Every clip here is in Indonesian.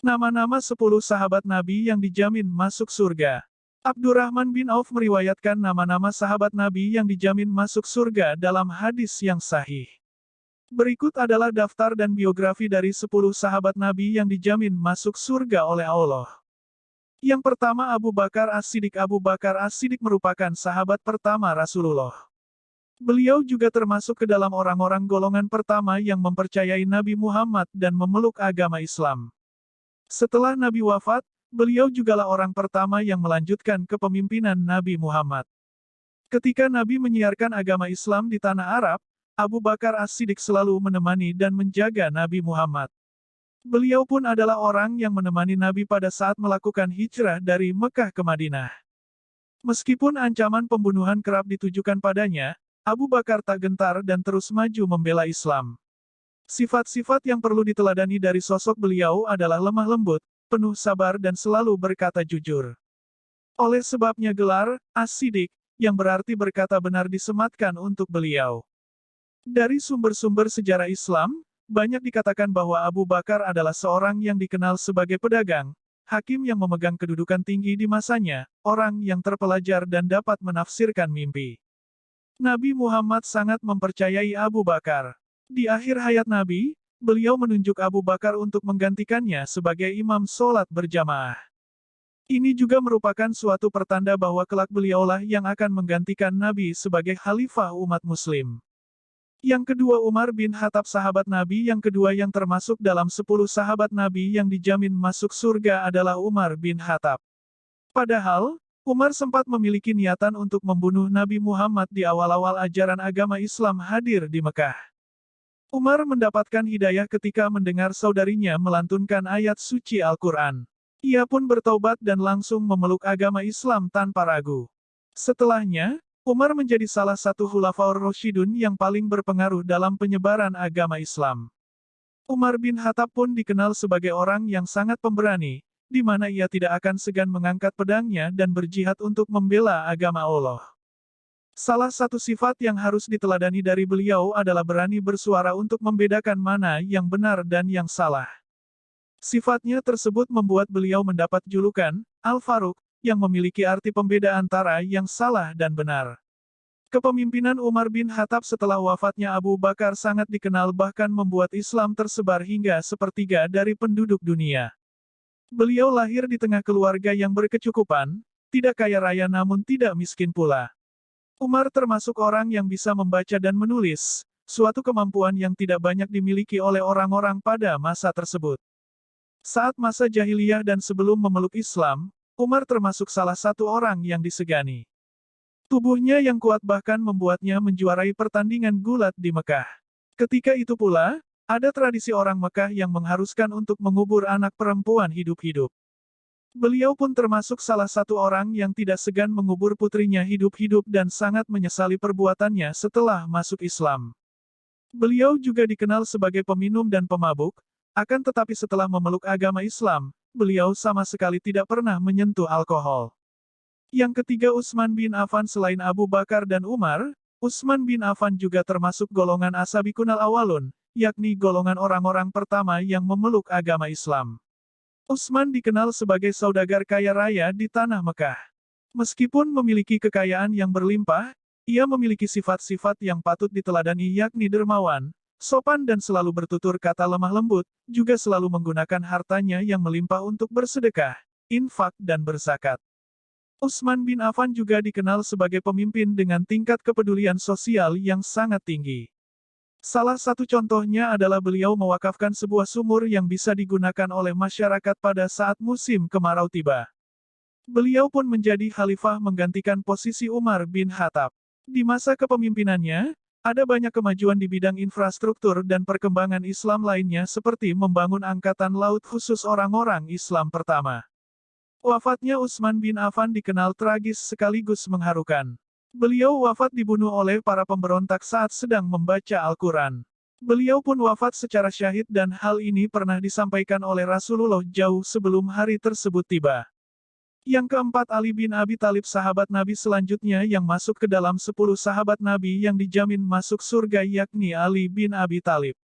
Nama-nama 10 sahabat Nabi yang dijamin masuk surga. Abdurrahman bin Auf meriwayatkan nama-nama sahabat Nabi yang dijamin masuk surga dalam hadis yang sahih. Berikut adalah daftar dan biografi dari 10 sahabat Nabi yang dijamin masuk surga oleh Allah. Yang pertama Abu Bakar As-Siddiq. Abu Bakar As-Siddiq merupakan sahabat pertama Rasulullah. Beliau juga termasuk ke dalam orang-orang golongan pertama yang mempercayai Nabi Muhammad dan memeluk agama Islam. Setelah Nabi wafat, beliau jugalah orang pertama yang melanjutkan kepemimpinan Nabi Muhammad. Ketika Nabi menyiarkan agama Islam di tanah Arab, Abu Bakar As-Siddiq selalu menemani dan menjaga Nabi Muhammad. Beliau pun adalah orang yang menemani Nabi pada saat melakukan hijrah dari Mekah ke Madinah. Meskipun ancaman pembunuhan kerap ditujukan padanya, Abu Bakar tak gentar dan terus maju membela Islam. Sifat-sifat yang perlu diteladani dari sosok beliau adalah lemah lembut, penuh sabar dan selalu berkata jujur. Oleh sebabnya gelar As-Siddiq, yang berarti berkata benar disematkan untuk beliau. Dari sumber-sumber sejarah Islam, banyak dikatakan bahwa Abu Bakar adalah seorang yang dikenal sebagai pedagang, hakim yang memegang kedudukan tinggi di masanya, orang yang terpelajar dan dapat menafsirkan mimpi. Nabi Muhammad sangat mempercayai Abu Bakar. Di akhir hayat Nabi, beliau menunjuk Abu Bakar untuk menggantikannya sebagai imam sholat berjamaah. Ini juga merupakan suatu pertanda bahwa kelak beliaulah yang akan menggantikan Nabi sebagai khalifah umat muslim. Yang kedua Umar bin Khattab sahabat Nabi yang kedua yang termasuk dalam 10 sahabat Nabi yang dijamin masuk surga adalah Umar bin Khattab. Padahal, Umar sempat memiliki niatan untuk membunuh Nabi Muhammad di awal-awal ajaran agama Islam hadir di Mekah. Umar mendapatkan hidayah ketika mendengar saudarinya melantunkan ayat suci Al-Quran. Ia pun bertaubat dan langsung memeluk agama Islam tanpa ragu. Setelahnya, Umar menjadi salah satu Khulafaur Rasyidun yang paling berpengaruh dalam penyebaran agama Islam. Umar bin Khattab pun dikenal sebagai orang yang sangat pemberani, di mana ia tidak akan segan mengangkat pedangnya dan berjihad untuk membela agama Allah. Salah satu sifat yang harus diteladani dari beliau adalah berani bersuara untuk membedakan mana yang benar dan yang salah. Sifatnya tersebut membuat beliau mendapat julukan Al-Faruq, yang memiliki arti pembeda antara yang salah dan benar. Kepemimpinan Umar bin Khattab setelah wafatnya Abu Bakar sangat dikenal bahkan membuat Islam tersebar hingga sepertiga dari penduduk dunia. Beliau lahir di tengah keluarga yang berkecukupan, tidak kaya raya namun tidak miskin pula. Umar termasuk orang yang bisa membaca dan menulis, suatu kemampuan yang tidak banyak dimiliki oleh orang-orang pada masa tersebut. Saat masa jahiliyah dan sebelum memeluk Islam, Umar termasuk salah satu orang yang disegani. Tubuhnya yang kuat bahkan membuatnya menjuarai pertandingan gulat di Mekah. Ketika itu pula, ada tradisi orang Mekah yang mengharuskan untuk mengubur anak perempuan hidup-hidup. Beliau pun termasuk salah satu orang yang tidak segan mengubur putrinya hidup-hidup dan sangat menyesali perbuatannya setelah masuk Islam. Beliau juga dikenal sebagai peminum dan pemabuk, akan tetapi setelah memeluk agama Islam, beliau sama sekali tidak pernah menyentuh alkohol. Yang ketiga Utsman bin Affan. Selain Abu Bakar dan Umar, Utsman bin Affan juga termasuk golongan as-sabiqunal awwalun, yakni golongan orang-orang pertama yang memeluk agama Islam. Utsman dikenal sebagai saudagar kaya raya di tanah Mekah. Meskipun memiliki kekayaan yang berlimpah, ia memiliki sifat-sifat yang patut diteladani yakni dermawan, sopan dan selalu bertutur kata lemah lembut, juga selalu menggunakan hartanya yang melimpah untuk bersedekah, infak dan berzakat. Utsman bin Affan juga dikenal sebagai pemimpin dengan tingkat kepedulian sosial yang sangat tinggi. Salah satu contohnya adalah beliau mewakafkan sebuah sumur yang bisa digunakan oleh masyarakat pada saat musim kemarau tiba. Beliau pun menjadi khalifah menggantikan posisi Umar bin Khattab. Di masa kepemimpinannya, ada banyak kemajuan di bidang infrastruktur dan perkembangan Islam lainnya seperti membangun angkatan laut khusus orang-orang Islam pertama. Wafatnya Utsman bin Affan dikenal tragis sekaligus mengharukan. Beliau wafat dibunuh oleh para pemberontak saat sedang membaca Al-Quran. Beliau pun wafat secara syahid dan hal ini pernah disampaikan oleh Rasulullah jauh sebelum hari tersebut tiba. Yang keempat Ali bin Abi Thalib sahabat Nabi selanjutnya yang masuk ke dalam 10 sahabat Nabi yang dijamin masuk surga yakni Ali bin Abi Thalib.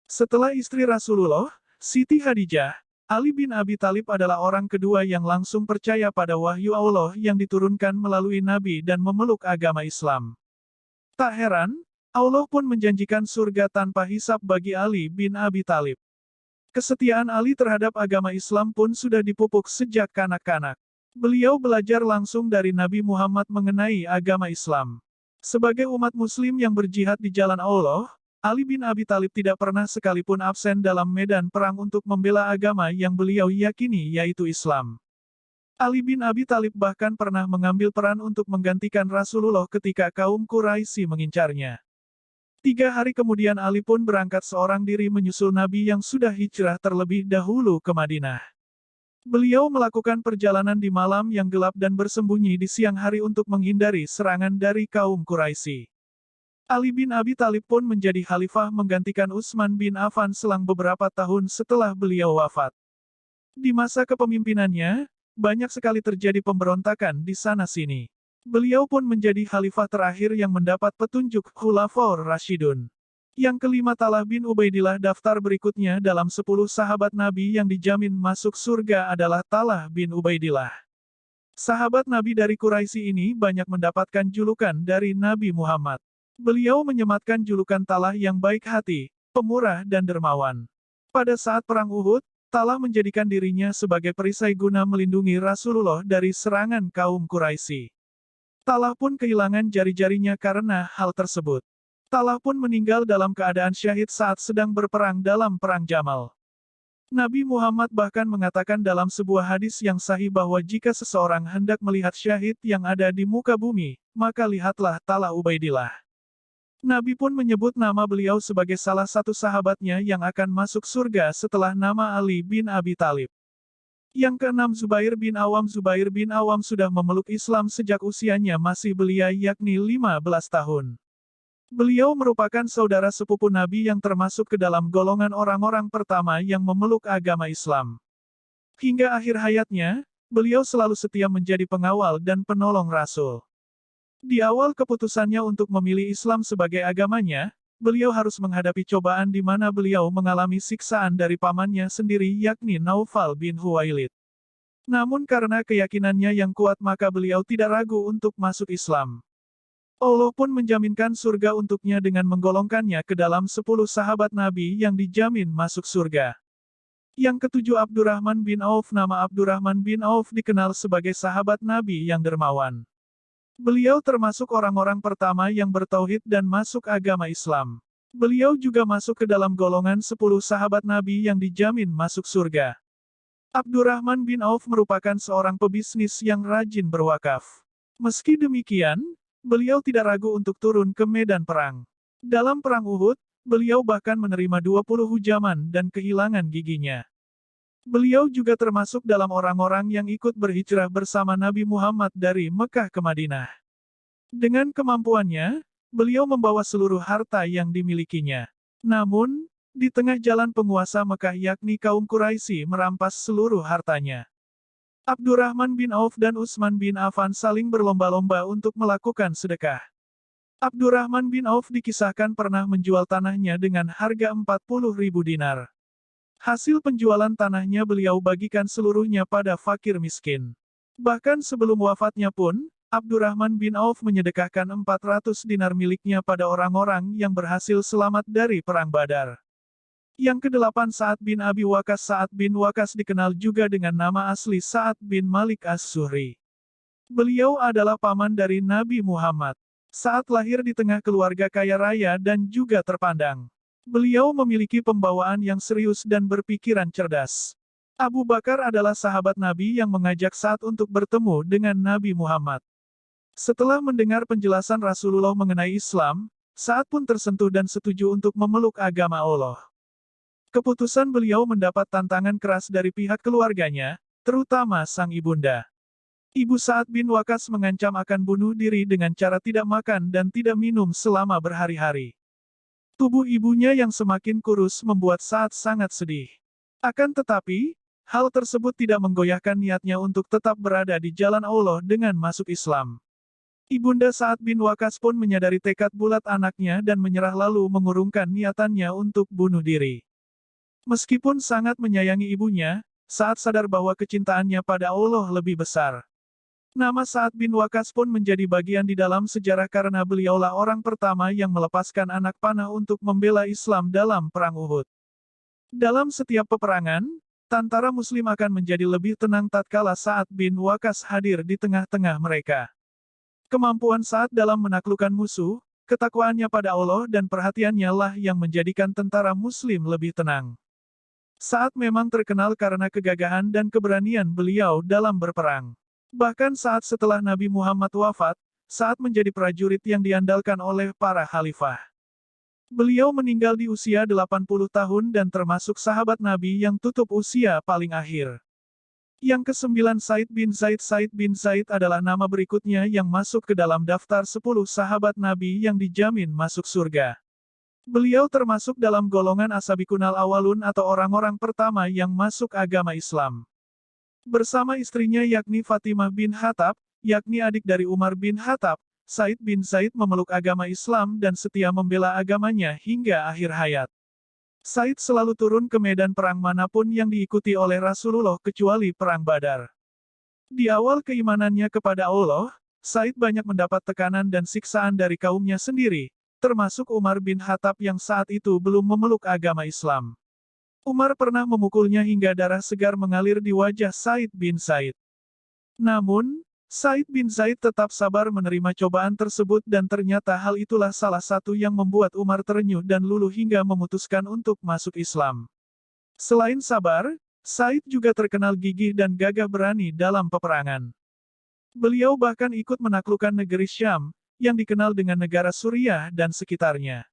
Setelah istri Rasulullah, Siti Khadijah, Ali bin Abi Thalib adalah orang kedua yang langsung percaya pada wahyu Allah yang diturunkan melalui Nabi dan memeluk agama Islam. Tak heran, Allah pun menjanjikan surga tanpa hisab bagi Ali bin Abi Thalib. Kesetiaan Ali terhadap agama Islam pun sudah dipupuk sejak kanak-kanak. Beliau belajar langsung dari Nabi Muhammad mengenai agama Islam. Sebagai umat Muslim yang berjihad di jalan Allah, Ali bin Abi Thalib tidak pernah sekalipun absen dalam medan perang untuk membela agama yang beliau yakini yaitu Islam. Ali bin Abi Thalib bahkan pernah mengambil peran untuk menggantikan Rasulullah ketika kaum Quraisy mengincarnya. 3 hari kemudian Ali pun berangkat seorang diri menyusul Nabi yang sudah hijrah terlebih dahulu ke Madinah. Beliau melakukan perjalanan di malam yang gelap dan bersembunyi di siang hari untuk menghindari serangan dari kaum Quraisy. Ali bin Abi Thalib pun menjadi khalifah menggantikan Utsman bin Affan selang beberapa tahun setelah beliau wafat. Di masa kepemimpinannya, banyak sekali terjadi pemberontakan di sana-sini. Beliau pun menjadi khalifah terakhir yang mendapat petunjuk Khulafaur Rasyidun. Yang kelima Talha bin Ubaidillah. Daftar berikutnya dalam 10 sahabat Nabi yang dijamin masuk surga adalah Talha bin Ubaidillah. Sahabat Nabi dari Quraisy ini banyak mendapatkan julukan dari Nabi Muhammad. Beliau menyematkan julukan Talha yang baik hati, pemurah dan dermawan. Pada saat perang Uhud, Talha menjadikan dirinya sebagai perisai guna melindungi Rasulullah dari serangan kaum Quraisy. Talha pun kehilangan jari-jarinya karena hal tersebut. Talha pun meninggal dalam keadaan syahid saat sedang berperang dalam Perang Jamal. Nabi Muhammad bahkan mengatakan dalam sebuah hadis yang sahih bahwa jika seseorang hendak melihat syahid yang ada di muka bumi, maka lihatlah Talha Ubaidillah. Nabi pun menyebut nama beliau sebagai salah satu sahabatnya yang akan masuk surga setelah nama Ali bin Abi Thalib. Yang keenam Zubair bin Awam. Zubair bin Awam sudah memeluk Islam sejak usianya masih belia yakni 15 tahun. Beliau merupakan saudara sepupu Nabi yang termasuk ke dalam golongan orang-orang pertama yang memeluk agama Islam. Hingga akhir hayatnya, beliau selalu setia menjadi pengawal dan penolong Rasul. Di awal keputusannya untuk memilih Islam sebagai agamanya, beliau harus menghadapi cobaan di mana beliau mengalami siksaan dari pamannya sendiri yakni Naufal bin Huwailid. Namun karena keyakinannya yang kuat maka beliau tidak ragu untuk masuk Islam. Allah pun menjaminkan surga untuknya dengan menggolongkannya ke dalam 10 sahabat Nabi yang dijamin masuk surga. Yang ketujuh Abdurrahman bin Auf. Nama Abdurrahman bin Auf dikenal sebagai sahabat Nabi yang dermawan. Beliau termasuk orang-orang pertama yang bertauhid dan masuk agama Islam. Beliau juga masuk ke dalam golongan 10 sahabat Nabi yang dijamin masuk surga. Abdurrahman bin Auf merupakan seorang pebisnis yang rajin berwakaf. Meski demikian, beliau tidak ragu untuk turun ke medan perang. Dalam perang Uhud, beliau bahkan menerima 20 hujaman dan kehilangan giginya. Beliau juga termasuk dalam orang-orang yang ikut berhijrah bersama Nabi Muhammad dari Mekah ke Madinah. Dengan kemampuannya, beliau membawa seluruh harta yang dimilikinya. Namun, di tengah jalan penguasa Mekah yakni kaum Quraisy merampas seluruh hartanya. Abdurrahman bin Auf dan Utsman bin Affan saling berlomba-lomba untuk melakukan sedekah. Abdurrahman bin Auf dikisahkan pernah menjual tanahnya dengan harga 40.000 dinar. Hasil penjualan tanahnya beliau bagikan seluruhnya pada fakir miskin. Bahkan sebelum wafatnya pun, Abdurrahman bin Auf menyedekahkan 400 dinar miliknya pada orang-orang yang berhasil selamat dari Perang Badar. Yang kedelapan Sa'ad bin Abi Waqqas. Sa'ad bin Waqqas dikenal juga dengan nama asli Sa'ad bin Malik As-Zuhri. Beliau adalah paman dari Nabi Muhammad. Sa'ad lahir di tengah keluarga kaya raya dan juga terpandang. Beliau memiliki pembawaan yang serius dan berpikiran cerdas. Abu Bakar adalah sahabat Nabi yang mengajak Sa'ad untuk bertemu dengan Nabi Muhammad. Setelah mendengar penjelasan Rasulullah mengenai Islam, Sa'ad pun tersentuh dan setuju untuk memeluk agama Allah. Keputusan beliau mendapat tantangan keras dari pihak keluarganya, terutama sang ibunda. Ibu Sa'ad bin Waqqas mengancam akan bunuh diri dengan cara tidak makan dan tidak minum selama berhari-hari. Tubuh ibunya yang semakin kurus membuat Sa'ad sangat sedih. Akan tetapi, hal tersebut tidak menggoyahkan niatnya untuk tetap berada di jalan Allah dengan masuk Islam. Ibunda Sa'ad bin Waqqas pun menyadari tekad bulat anaknya dan menyerah lalu mengurungkan niatannya untuk bunuh diri. Meskipun sangat menyayangi ibunya, saat sadar bahwa kecintaannya pada Allah lebih besar. Nama Sa'ad bin Waqqas pun menjadi bagian di dalam sejarah karena beliaulah orang pertama yang melepaskan anak panah untuk membela Islam dalam Perang Uhud. Dalam setiap peperangan, tentara Muslim akan menjadi lebih tenang tatkala Sa'ad bin Waqqas hadir di tengah-tengah mereka. Kemampuan Sa'ad dalam menaklukkan musuh, ketakwaannya pada Allah dan perhatiannya lah yang menjadikan tentara Muslim lebih tenang. Sa'ad memang terkenal karena kegagahan dan keberanian beliau dalam berperang. Bahkan saat setelah Nabi Muhammad wafat, Sa'ad menjadi prajurit yang diandalkan oleh para khalifah. Beliau meninggal di usia 80 tahun dan termasuk sahabat Nabi yang tutup usia paling akhir. Yang ke-9 Said bin Zaid. Said bin Zaid adalah nama berikutnya yang masuk ke dalam daftar 10 sahabat Nabi yang dijamin masuk surga. Beliau termasuk dalam golongan As-Sabiqunal Awwalun atau orang-orang pertama yang masuk agama Islam. Bersama istrinya yakni Fatimah bin Khattab, yakni adik dari Umar bin Khattab, Said bin Zaid memeluk agama Islam dan setia membela agamanya hingga akhir hayat. Said selalu turun ke medan perang manapun yang diikuti oleh Rasulullah kecuali Perang Badar. Di awal keimanannya kepada Allah, Said banyak mendapat tekanan dan siksaan dari kaumnya sendiri, termasuk Umar bin Khattab yang saat itu belum memeluk agama Islam. Umar pernah memukulnya hingga darah segar mengalir di wajah Said bin Zaid. Namun, Said bin Zaid tetap sabar menerima cobaan tersebut dan ternyata hal itulah salah satu yang membuat Umar terenyuh dan luluh hingga memutuskan untuk masuk Islam. Selain sabar, Said juga terkenal gigih dan gagah berani dalam peperangan. Beliau bahkan ikut menaklukkan negeri Syam, yang dikenal dengan negara Suriah dan sekitarnya.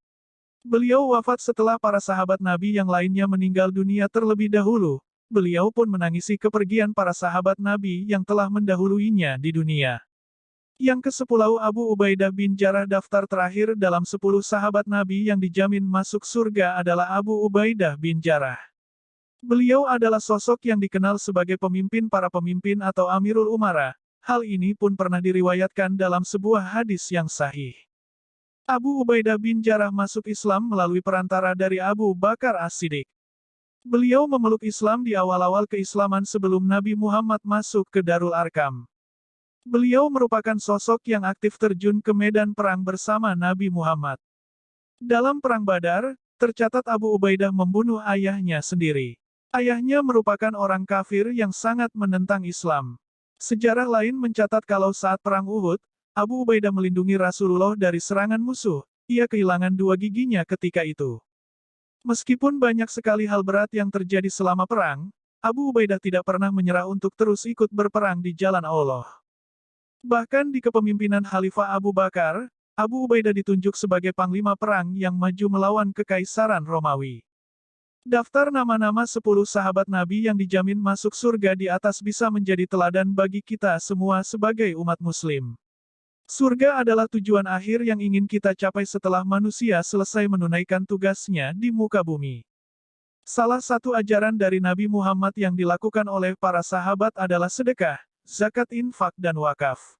Beliau wafat setelah para sahabat Nabi yang lainnya meninggal dunia terlebih dahulu. Beliau pun menangisi kepergian para sahabat Nabi yang telah mendahuluinya di dunia. Yang ke-10 Abu Ubaidah bin Jarrah. Daftar terakhir dalam 10 sahabat Nabi yang dijamin masuk surga adalah Abu Ubaidah bin Jarrah. Beliau adalah sosok yang dikenal sebagai pemimpin para pemimpin atau Amirul Umara. Hal ini pun pernah diriwayatkan dalam sebuah hadis yang sahih. Abu Ubaidah bin Jarrah masuk Islam melalui perantara dari Abu Bakar As-Siddiq. Beliau memeluk Islam di awal-awal keislaman sebelum Nabi Muhammad masuk ke Darul Arkam. Beliau merupakan sosok yang aktif terjun ke medan perang bersama Nabi Muhammad. Dalam Perang Badar, tercatat Abu Ubaidah membunuh ayahnya sendiri. Ayahnya merupakan orang kafir yang sangat menentang Islam. Sejarah lain mencatat kalau saat Perang Uhud, Abu Ubaidah melindungi Rasulullah dari serangan musuh. Ia kehilangan 2 giginya ketika itu. Meskipun banyak sekali hal berat yang terjadi selama perang, Abu Ubaidah tidak pernah menyerah untuk terus ikut berperang di jalan Allah. Bahkan di kepemimpinan Khalifah Abu Bakar, Abu Ubaidah ditunjuk sebagai panglima perang yang maju melawan Kekaisaran Romawi. Daftar nama-nama 10 sahabat Nabi yang dijamin masuk surga di atas bisa menjadi teladan bagi kita semua sebagai umat Muslim. Surga adalah tujuan akhir yang ingin kita capai setelah manusia selesai menunaikan tugasnya di muka bumi. Salah satu ajaran dari Nabi Muhammad yang dilakukan oleh para sahabat adalah sedekah, zakat, infak, dan wakaf.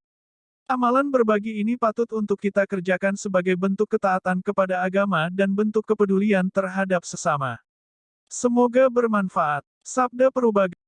Amalan berbagi ini patut untuk kita kerjakan sebagai bentuk ketaatan kepada agama dan bentuk kepedulian terhadap sesama. Semoga bermanfaat. Sabda Perubagi.